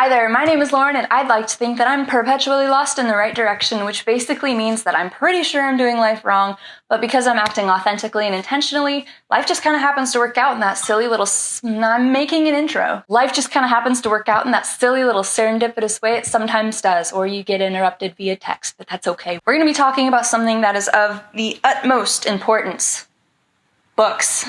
Hi there, my name is Lauren, and I'd like to think that I'm perpetually lost in the right direction, which basically means that I'm pretty sure I'm doing life wrong, but because I'm acting authentically and intentionally, life just kind of happens to work out in that silly little I'm making an intro. Life just kind of happens to work out in that silly little serendipitous way it sometimes does, or you get interrupted via text, but that's okay. We're going to be talking about something that is of the utmost importance. Books.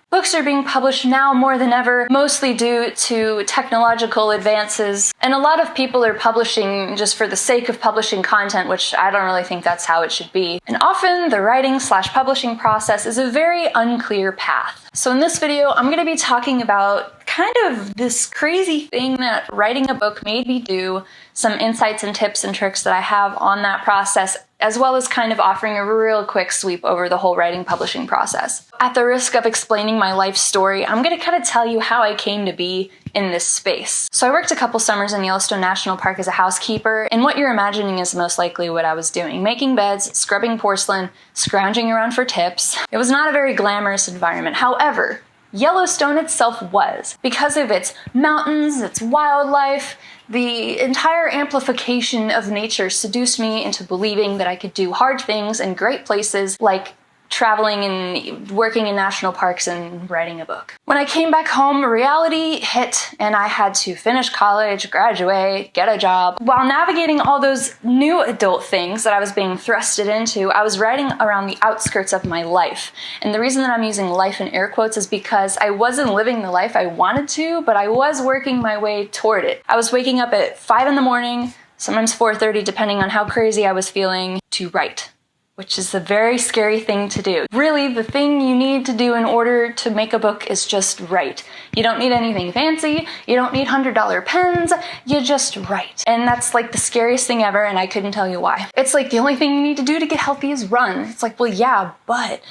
Books are being published now more than ever, mostly due to technological advances, and a lot of people are publishing just for the sake of publishing content, which I don't really think that's how it should be. And often the writing/publishing process is a very unclear path. So in this video, I'm going to be talking about kind of this crazy thing that writing a book made me do, some insights and tips and tricks that I have on that process, as well as kind of offering a real quick sweep over the whole writing publishing process. At the risk of explaining my life story, I'm going to kind of tell you how I came to be in this space. So I worked a couple summers in Yellowstone National Park as a housekeeper, and what you're imagining is most likely what I was doing. Making beds, scrubbing porcelain, scrounging around for tips. It was not a very glamorous environment. However, Yellowstone itself was. Because of its mountains, its wildlife, the entire amplification of nature seduced me into believing that I could do hard things in great places like traveling and working in national parks and writing a book. When I came back home, reality hit and I had to finish college, graduate, get a job. While navigating all those new adult things that I was being thrusted into, I was writing around the outskirts of my life. And the reason that I'm using life in air quotes is because I wasn't living the life I wanted to, but I was working my way toward it. I was waking up at 5 in the morning, sometimes 4:30, depending on how crazy I was feeling, to write. Which is a very scary thing to do. Really, the thing you need to do in order to make a book is just write. You don't need anything fancy, you don't need $100 pens, you just write. And that's like the scariest thing ever, and I couldn't tell you why. It's like the only thing you need to do to get healthy is run. It's like, well, yeah, but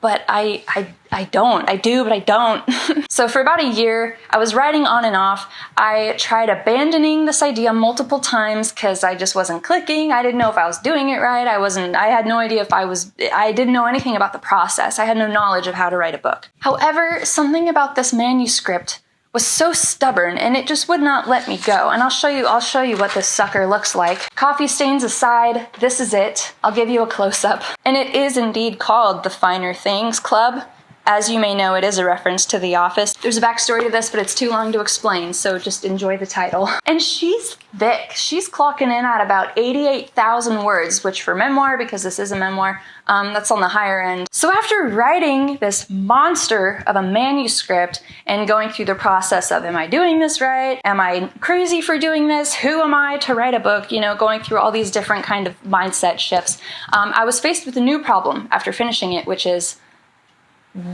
I don't. I do, but I don't. So for about a year, I was writing on and off. I tried abandoning this idea multiple times because I just wasn't clicking. I didn't know if I was doing it right. I had no idea if I didn't know anything about the process. I had no knowledge of how to write a book. However, something about this manuscript was so stubborn and it just would not let me go. And I'll show you what this sucker looks like. Coffee stains aside, this is it. I'll give you a close-up. And it is indeed called The Finer Things Club. As you may know, it is a reference to The Office. There's a backstory to this, but it's too long to explain, so just enjoy the title. And she's thick. She's clocking in at about 88,000 words, which for memoir, because this is a memoir, that's on the higher end. So after writing this monster of a manuscript and going through the process of, am I doing this right? Am I crazy for doing this? Who am I to write a book? You know, going through all these different kind of mindset shifts. I was faced with a new problem after finishing it, which is,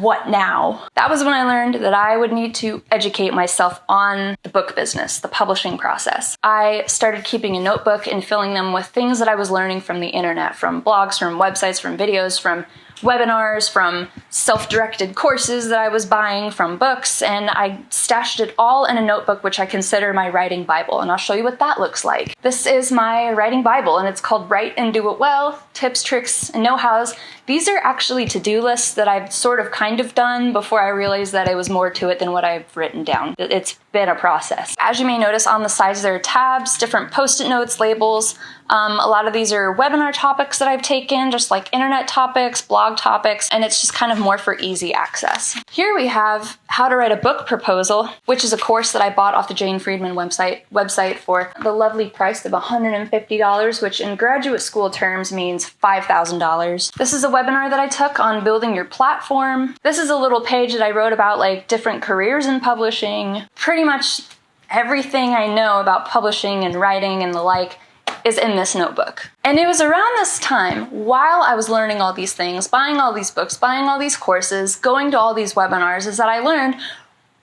what now? That was when I learned that I would need to educate myself on the book business, the publishing process. I started keeping a notebook and filling them with things that I was learning from the internet, from blogs, from websites, from videos, from webinars, from self-directed courses that I was buying, from books, and I stashed it all in a notebook, which I consider my writing Bible, and I'll show you what that looks like. This is my writing Bible, and it's called Write and Do It Well, Tips, Tricks, and Know-Hows. These are actually to-do lists that I've sort of kind of done before I realized that it was more to it than what I've written down. It's been a process. As you may notice, on the sides there are tabs, different post-it notes, labels. A lot of these are webinar topics that I've taken, just like internet topics, blog topics, and it's just kind of more for easy access. Here we have How to Write a Book Proposal, which is a course that I bought off the Jane Friedman website for the lovely price of $150, which in graduate school terms means $5,000. This is a webinar that I took on building your platform. This is a little page that I wrote about like different careers in publishing. Pretty much everything I know about publishing and writing and the like is in this notebook. And it was around this time, while I was learning all these things, buying all these books, buying all these courses, going to all these webinars, is that I learned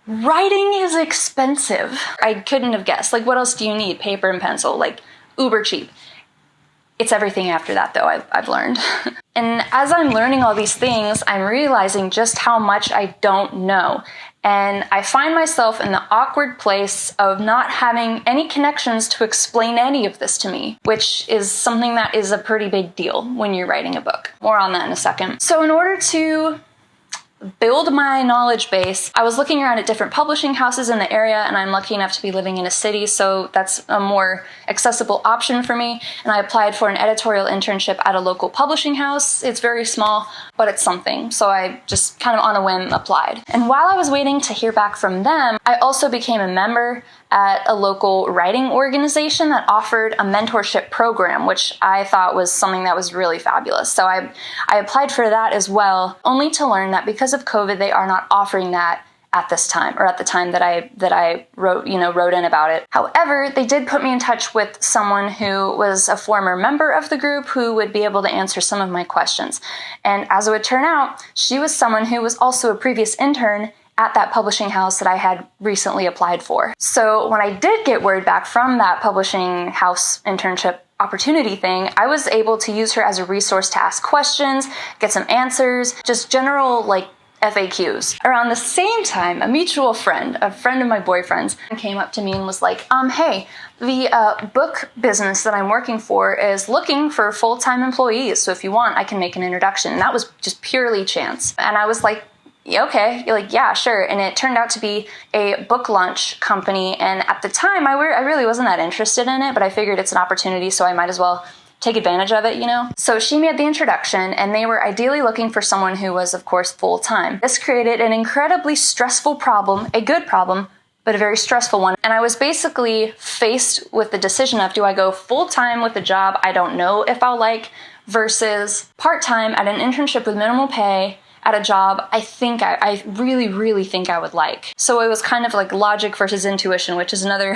writing is expensive. I couldn't have guessed. Like, what else do you need? Paper and pencil, like uber cheap. It's everything after that, though, I've learned. And as I'm learning all these things, I'm realizing just how much I don't know. And I find myself in the awkward place of not having any connections to explain any of this to me, which is something that is a pretty big deal when you're writing a book. More on that in a second. So in order to build my knowledge base, I was looking around at different publishing houses in the area, and I'm lucky enough to be living in a city, so that's a more accessible option for me. And I applied for an editorial internship at a local publishing house. It's very small, but it's something. So I just kind of on a whim applied. And while I was waiting to hear back from them, I also became a member at a local writing organization that offered a mentorship program, which I thought was something that was really fabulous. So I applied for that as well, only to learn that because of COVID, they are not offering that at this time, or at the time that I wrote in about it. However, they did put me in touch with someone who was a former member of the group who would be able to answer some of my questions. And as it would turn out, she was someone who was also a previous intern at that publishing house that I had recently applied for. So when I did get word back from that publishing house internship opportunity thing, I was able to use her as a resource to ask questions, get some answers, just general FAQs. Around the same time, a mutual friend, a friend of my boyfriend's, came up to me and was like, hey, the book business that I'm working for is looking for full-time employees, so if you want, I can make an introduction. And that was just purely chance. And I was like, okay, yeah, sure. And it turned out to be a book launch company. And at the time, I really wasn't that interested in it, but I figured it's an opportunity, so I might as well take advantage of it, So she made the introduction, and they were ideally looking for someone who was, of course, full-time. This created an incredibly stressful problem, a good problem, but a very stressful one. And I was basically faced with the decision of, do I go full-time with a job I don't know if I'll like, versus part-time at an internship with minimal pay at a job I really, really think I would like. So it was kind of like logic versus intuition, which is another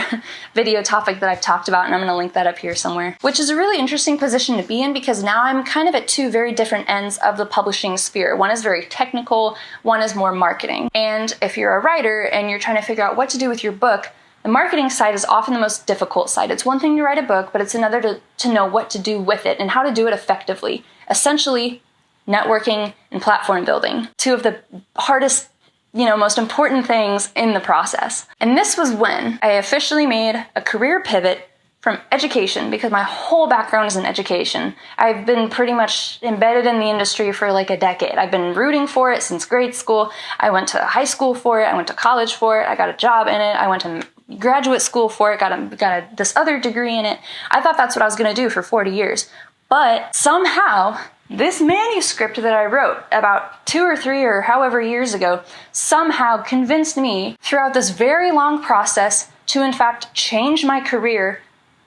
video topic that I've talked about, and I'm going to link that up here somewhere, which is a really interesting position to be in because now I'm kind of at two very different ends of the publishing sphere. One is very technical, one is more marketing. And if you're a writer and you're trying to figure out what to do with your book, the marketing side is often the most difficult side. It's one thing to write a book, but it's another to know what to do with it and how to do it effectively. Essentially, networking and platform building, two of the hardest, most important things in the process. And this was when I officially made a career pivot from education, because my whole background is in education. I've been pretty much embedded in the industry for like a decade. I've been rooting for it since grade school. I went to high school for it. I went to college for it. I got a job in it. I went to graduate school for it, got this other degree in it. I thought that's what I was going to do for 40 years. But somehow, this manuscript that I wrote about 2 or 3 or however years ago somehow convinced me throughout this very long process to in fact change my career,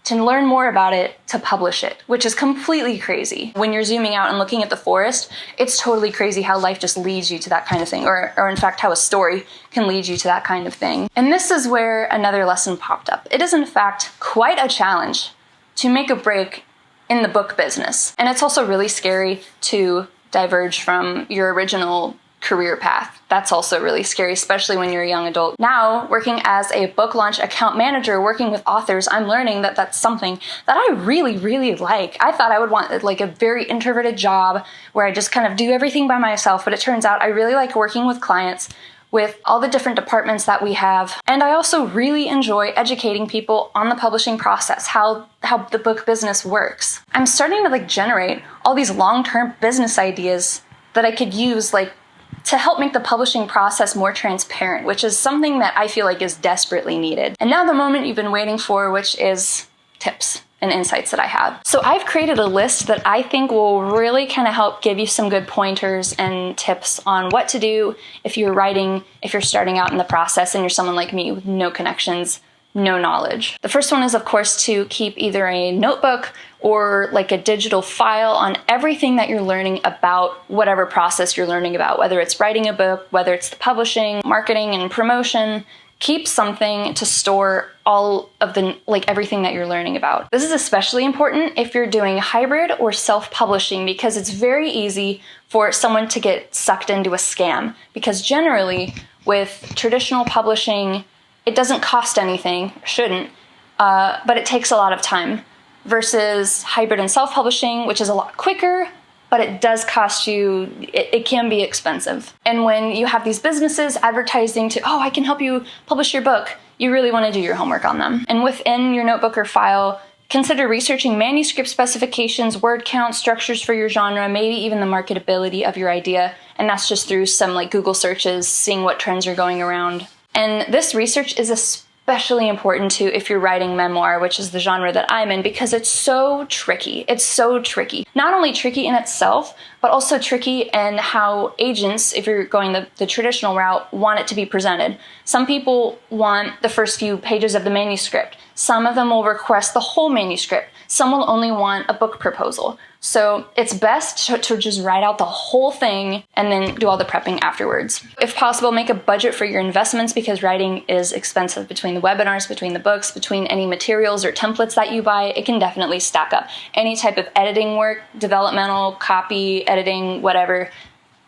to learn more about it, to publish it, which is completely crazy. When you're zooming out and looking at the forest, it's totally crazy how life just leads you to that kind of thing, or in fact how a story can lead you to that kind of thing. And this is where another lesson popped up. It is in fact quite a challenge to make a break in the book business. And it's also really scary to diverge from your original career path. That's also really scary, especially when you're a young adult. Now, working as a book launch account manager, working with authors, I'm learning that that's something that I really, really like. I thought I would want like a very introverted job where I just kind of do everything by myself, but it turns out I really like working with clients, with all the different departments that we have. And I also really enjoy educating people on the publishing process, how the book business works. I'm starting to generate all these long-term business ideas that I could use to help make the publishing process more transparent, which is something that I feel like is desperately needed. And now the moment you've been waiting for, which is tips and insights that I have. So I've created a list that I think will really kind of help give you some good pointers and tips on what to do if you're writing, if you're starting out in the process and you're someone like me with no connections, no knowledge. The first one is, of course, to keep either a notebook or a digital file on everything that you're learning about whatever process you're learning about, whether it's writing a book, whether it's the publishing, marketing, and promotion. Keep something to store all of the everything that you're learning about. This is especially important if you're doing hybrid or self-publishing, because it's very easy for someone to get sucked into a scam, because generally with traditional publishing, it doesn't cost anything, shouldn't, but it takes a lot of time, versus hybrid and self-publishing, which is a lot quicker, but it does cost you, it can be expensive. And when you have these businesses advertising to, I can help you publish your book, you really want to do your homework on them. And within your notebook or file, consider researching manuscript specifications, word count, structures for your genre, maybe even the marketability of your idea, And that's just through some like Google searches, seeing what trends are going around. And this research is especially important too if you're writing memoir, which is the genre that I'm in, because it's so tricky. It's so tricky. Not only tricky in itself, but also tricky in how agents, if you're going the traditional route, want it to be presented. Some people want the first few pages of the manuscript. Some of them will request the whole manuscript. Some will only want a book proposal. So it's best to just write out the whole thing and then do all the prepping afterwards. If possible, make a budget for your investments because writing is expensive. Between the webinars, between the books, between any materials or templates that you buy, it can definitely stack up. Any type of editing work, developmental, copy, editing, whatever,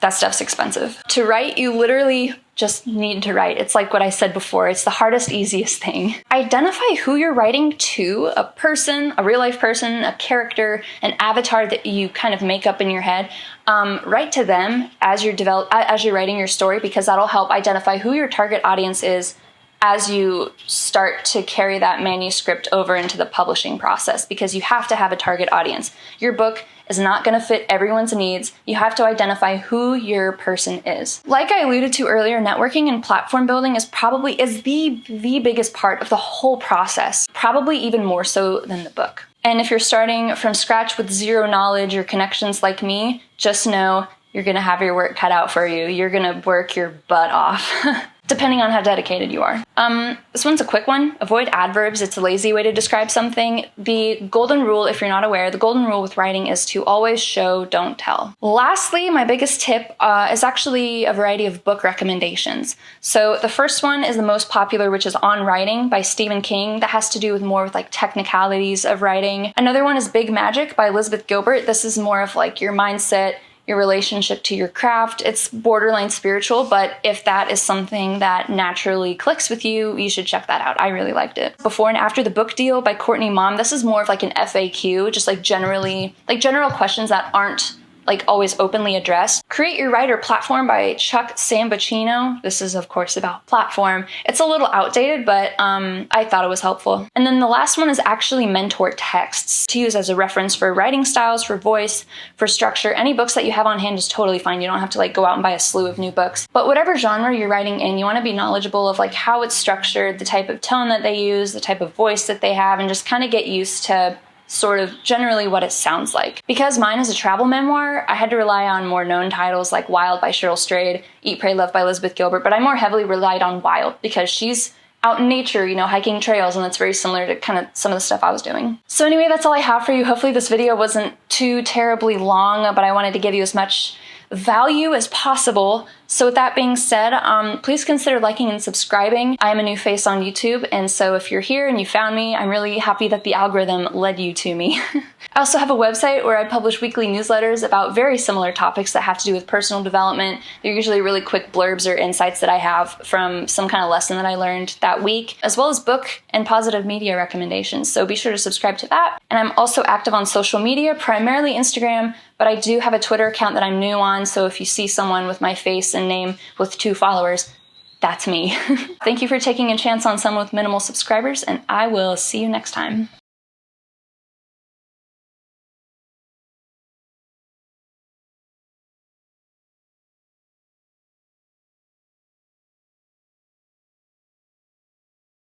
that stuff's expensive. To write, you literally just need to write. It's like what I said before. It's the hardest, easiest thing. Identify who you're writing to, a person, a real life person, a character, an avatar that you kind of make up in your head. Write to them as you're writing your story, because that'll help identify who your target audience is as you start to carry that manuscript over into the publishing process, because you have to have a target audience. Your book is not going to fit everyone's needs. You have to identify who your person is. Like I alluded to earlier, networking and platform building is the biggest part of the whole process, probably even more so than the book. And if you're starting from scratch with zero knowledge or connections like me, just know you're going to have your work cut out for you. You're going to work your butt off. Depending on how dedicated you are. This one's a quick one. Avoid adverbs. It's a lazy way to describe something. The golden rule, if you're not aware, the golden rule with writing is to always show, don't tell. Lastly, my biggest tip is actually a variety of book recommendations. So the first one is the most popular, which is On Writing by Stephen King. That has to do with more with like technicalities of writing. Another one is Big Magic by Elizabeth Gilbert. This is more of like your mindset, your relationship to your craft. It's borderline spiritual, but if that is something that naturally clicks with you, you should check that out. I really liked it. Before and After the Book Deal by Courtney Maum. This is more of like an FAQ, just like general questions that aren't like always openly addressed. Create Your Writer Platform by Chuck Sambuchino. This is of course about platform. It's a little outdated, but I thought it was helpful. And then the last one is actually Mentor Texts to use as a reference for writing styles, for voice, for structure. Any books that you have on hand is totally fine. You don't have to like go out and buy a slew of new books. But whatever genre you're writing in, you want to be knowledgeable of like how it's structured, the type of tone that they use, the type of voice that they have, and just kind of get used to sort of generally what it sounds like. Because mine is a travel memoir, I had to rely on more known titles like Wild by Cheryl Strayed, Eat, Pray, Love by Elizabeth Gilbert, but I more heavily relied on Wild because she's out in nature, hiking trails, and that's very similar to kind of some of the stuff I was doing. So anyway, that's all I have for you. Hopefully this video wasn't too terribly long, but I wanted to give you as much value as possible. So with that being said, please consider liking and subscribing. I am a new face on YouTube, and so if you're here and you found me, I'm really happy that the algorithm led you to me. I also have a website where I publish weekly newsletters about very similar topics that have to do with personal development. They're usually really quick blurbs or insights that I have from some kind of lesson that I learned that week, as well as book and positive media recommendations. So be sure to subscribe to that. And I'm also active on social media, primarily Instagram, but I do have a Twitter account that I'm new on, so if you see someone with my face and name with 2 followers, that's me. Thank you for taking a chance on someone with minimal subscribers, and I will see you next time.